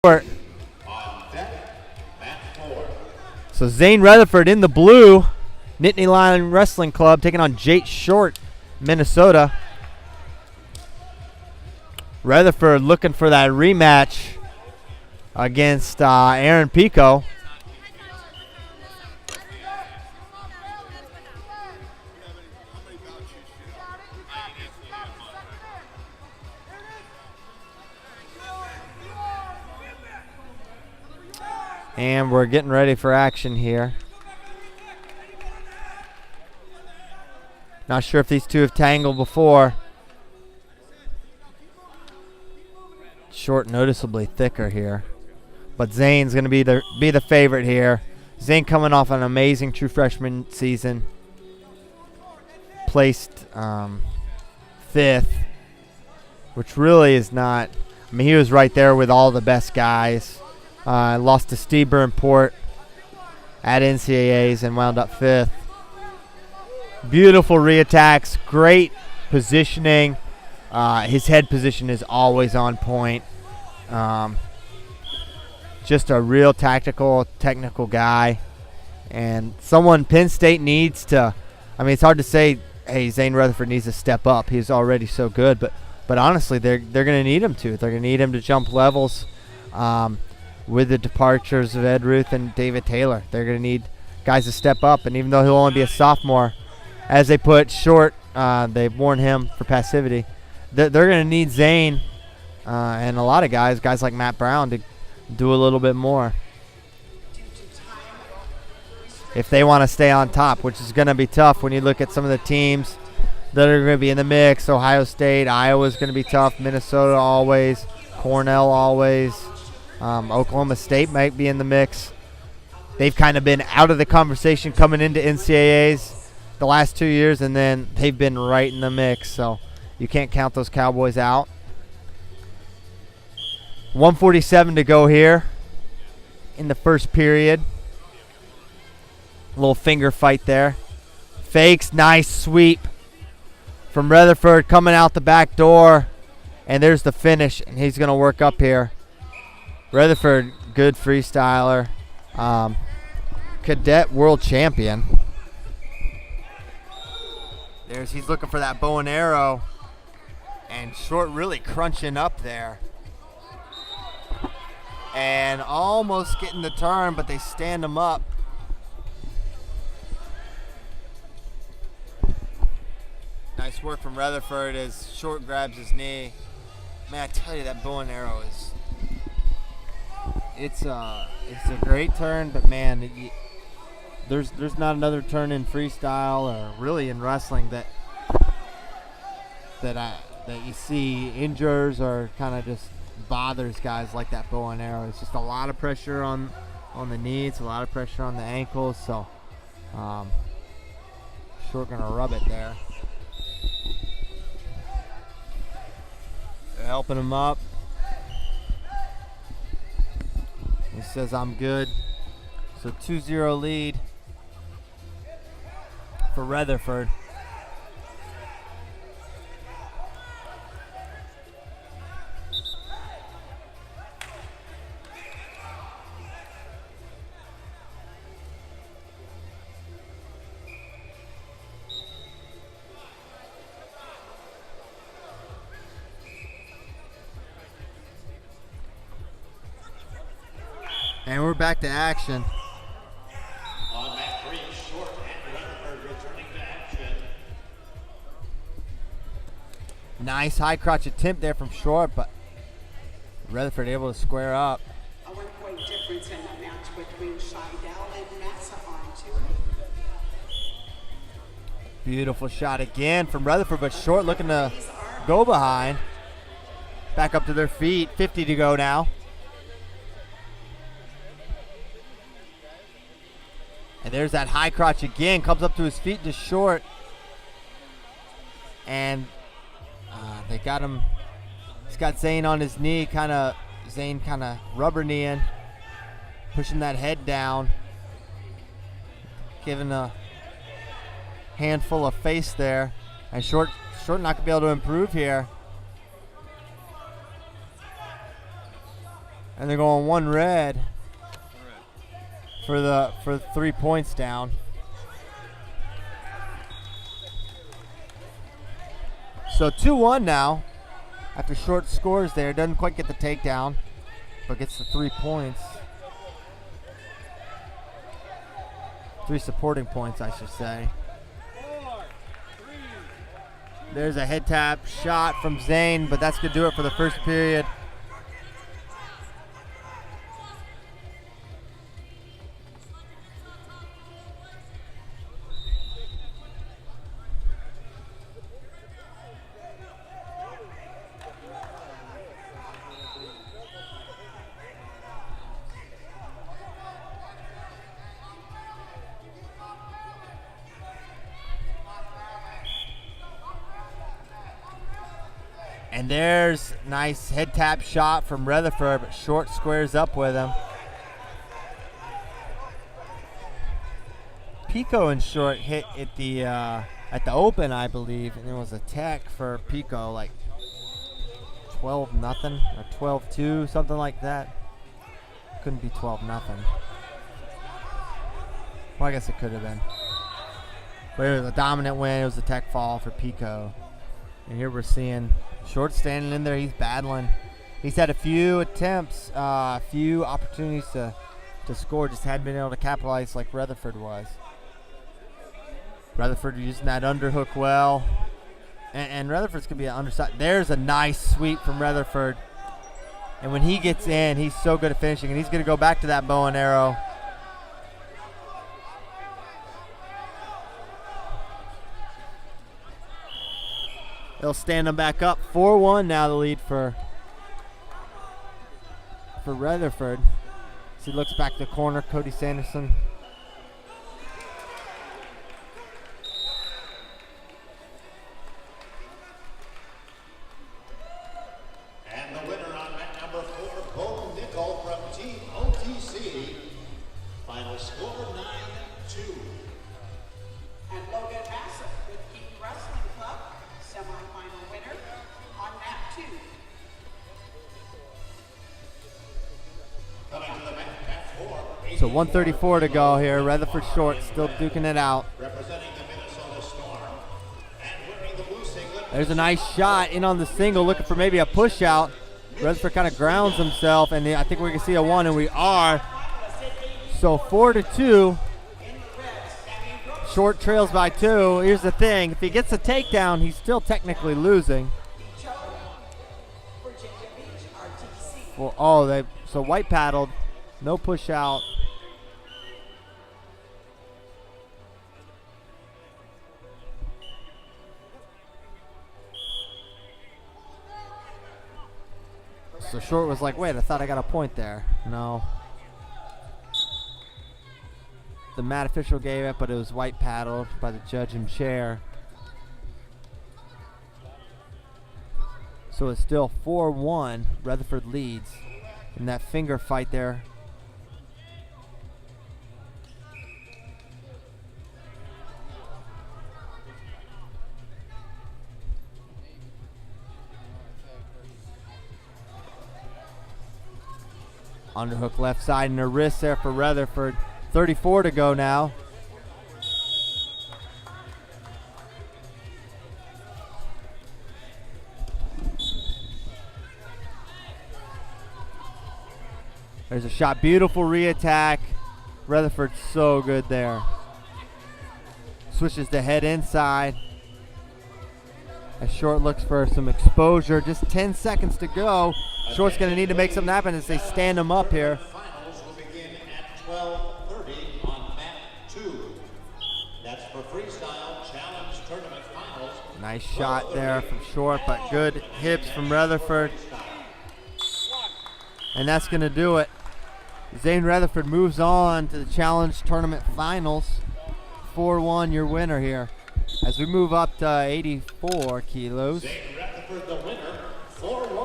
short. So Zain Retherford in the blue. Nittany Lion Wrestling Club taking on Jake Short, Minnesota. Retherford looking for that rematch against Aaron Pico. And we're getting ready for action here. Not sure if these two have tangled before. Short noticeably thicker here. But Zane's going to be the favorite here. Zain coming off an amazing true freshman season. Placed 5th, which really is not. I mean, he was right there with all the best guys. Lost to Steve Burnport at NCAAs and wound up 5th. Beautiful reattacks, great positioning. His head position is always on point. Just a real technical guy. And someone Penn State needs to, I mean, it's hard to say, hey, Zain Retherford needs to step up. He's already so good. But honestly, they're going to need him to. They're going to need him to jump levels. With the departures of Ed Ruth and David Taylor, they're going to need guys to step up. And even though he'll only be a sophomore, as they put Short, they've warned him for passivity. They're going to need Zain and a lot of guys like Matt Brown, to do a little bit more if they want to stay on top, which is going to be tough when you look at some of the teams that are going to be in the mix. Ohio State, Iowa's going to be tough. Minnesota always. Cornell always. Oklahoma State might be in the mix. They've kind of been out of the conversation coming into NCAAs the last 2 years, and then they've been right in the mix, so you can't count those Cowboys out. 1:47 to go here in the first period. A little finger fight there. Fakes, nice sweep from Retherford coming out the back door, and there's the finish, and he's going to work up here. Retherford, good freestyler. Cadet world champion. He's looking for that bow and arrow. And Short really crunching up there. And almost getting the turn, but they stand him up. Nice work from Retherford as Short grabs his knee. Man, I tell you, that bow and arrow is... It's a great turn, but man, there's not another turn in freestyle or really in wrestling that you see injures or kind of just bothers guys like that bow and arrow. It's just a lot of pressure on the knees, a lot of pressure on the ankles. So Short gonna rub it there. They're helping him up. He says, I'm good. So 2-0 lead for Retherford. And we're back to action. On that green, Short and Retherford returning to action. Nice high crotch attempt there from Short, but Retherford able to square up. A 1-point difference in the match between Scheidel and Massahan, Beautiful shot again from Retherford, but Short looking to go behind. Back up to their feet. 50 to go now. And there's that high crotch again. Comes up to his feet to Short. And they got him. He's got Zain on his knee. Zain kind of rubber kneeing. Pushing that head down. Giving a handful of face there. And Short not going to be able to improve here. And they're going 1 red for 3 points down. So 2-1 now after Short scores there. Doesn't quite get the takedown, but gets the 3 points. 3 supporting points, I should say. There's a head tap shot from Zain, but that's going to do it for the first period. And there's nice head tap shot from Retherford, but Short squares up with him. Pico and Short hit at the open, I believe, and it was a tech for Pico, like 12-0 or 12-2, something like that. Couldn't be 12-0. Well, I guess it could have been. But it was a dominant win. It was a tech fall for Pico. And here we're seeing Short standing in there. He's battling. He's had a few attempts, a few opportunities to score. Just hadn't been able to capitalize like Retherford was. Retherford using that underhook well. And Retherford's going to be an underside. There's a nice sweep from Retherford. And when he gets in, he's so good at finishing. And he's going to go back to that bow and arrow. They'll stand them back up. 4-1 now, the lead for Retherford. As he looks back to the corner, Cody Sanderson. And the winner on mat number 4, Bo Nickel from Team OTC. Final score 9-2. And Logan Bassett with Geek Wrestling Club, semifinal winner on mat 2. Coming to the mat 4. So 1:34 to go here. Retherford Short still duking it out. Representing the Minnesota Storm. And wearing the blue singlet. There's a nice shot in on the single, looking for maybe a push out. Retherford kind of grounds himself, and I think we can see a 1, and we are. So 4-2. Short trails by 2. Here's the thing: if he gets a takedown, he's still technically losing. Well, so white paddled, no push out. So Short was like, wait, I thought I got a point there. No. The mat official gave it, but it was white paddled by the judge in chair. So it's still 4-1. Retherford leads in that finger fight there. Underhook left side and a wrist there for Retherford. 34 to go now. There's a shot. Beautiful re-attack. Retherford so good there. Switches the head inside. As Short looks for some exposure. Just 10 seconds to go. Short's going to need to make something happen as they stand him up here. Finals will begin at 12:30 on mat 2. That's for Freestyle Challenge Tournament Finals. Nice shot there from Short, but good hips from Retherford. And that's going to do it. Zain Retherford moves on to the Challenge Tournament Finals. 4-1 your winner here. As we move up to 84 kilos. Zain Retherford the winner, 4-1.